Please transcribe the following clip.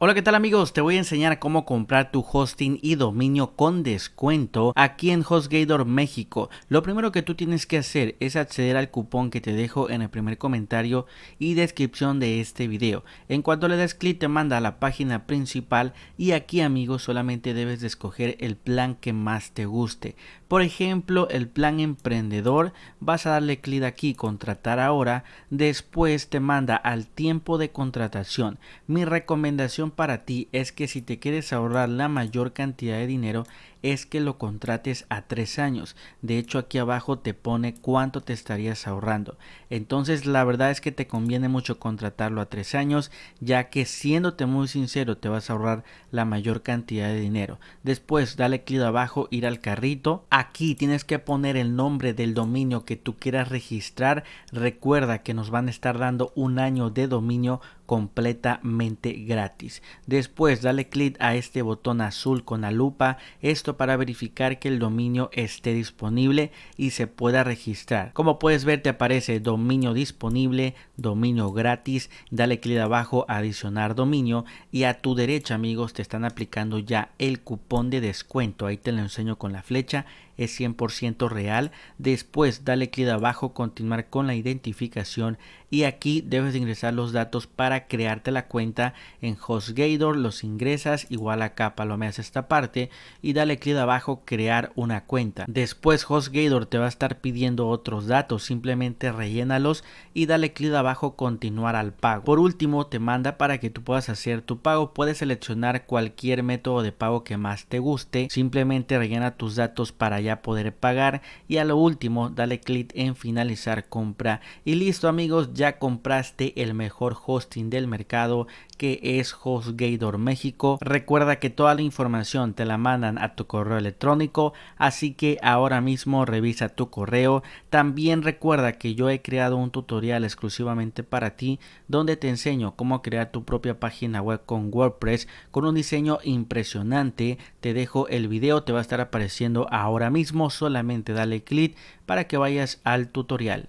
Hola, ¿qué tal amigos? Te voy a enseñar cómo comprar tu hosting y dominio con descuento aquí en HostGator México. Lo primero que tú tienes que hacer es acceder al cupón que te dejo en el primer comentario y descripción de este video. En cuanto le das clic te manda a la página principal y aquí amigos solamente debes de escoger el plan que más te guste. Por ejemplo, el plan emprendedor, vas a darle clic aquí, contratar ahora, después te manda al tiempo de contratación. Mi recomendación para ti es que si te quieres ahorrar la mayor cantidad de dinero es que lo contrates a 3 años. De hecho aquí abajo te pone cuánto te estarías ahorrando. Entonces la verdad es que te conviene mucho contratarlo a 3 años, ya que siéndote muy sincero te vas a ahorrar la mayor cantidad de dinero. Después dale clic abajo, ir al carrito. Aquí tienes que poner el nombre del dominio que tú quieras registrar. Recuerda que nos van a estar dando un año de dominio completamente gratis. Después dale clic a este botón azul con la lupa, esto para verificar que el dominio esté disponible y se pueda registrar. Como puedes ver te aparece dominio disponible, dominio gratis, dale clic abajo adicionar dominio y a tu derecha amigos te están aplicando ya el cupón de descuento. Ahí te lo enseño con la flecha, es 100% real. Después dale clic abajo continuar con la identificación y aquí debes de ingresar los datos para crearte la cuenta en HostGator. Los ingresas, igual acá palomeas esta parte y dale clic abajo crear una cuenta. Después HostGator te va a estar pidiendo otros datos, simplemente rellénalos y dale clic abajo continuar al pago. Por último te manda para que tú puedas hacer tu pago. Puedes seleccionar cualquier método de pago que más te guste, simplemente rellena tus datos para ya poder pagar y a lo último dale clic en finalizar compra y listo amigos, ya compraste el mejor hosting del mercado que es HostGator México. Recuerda que toda la información te la mandan a tu correo electrónico, así que ahora mismo revisa tu correo. También recuerda que yo he creado un tutorial exclusivamente para ti donde te enseño cómo crear tu propia página web con WordPress con un diseño impresionante. Te dejo el video, te va a estar apareciendo ahora mismo, solamente dale clic para que vayas al tutorial.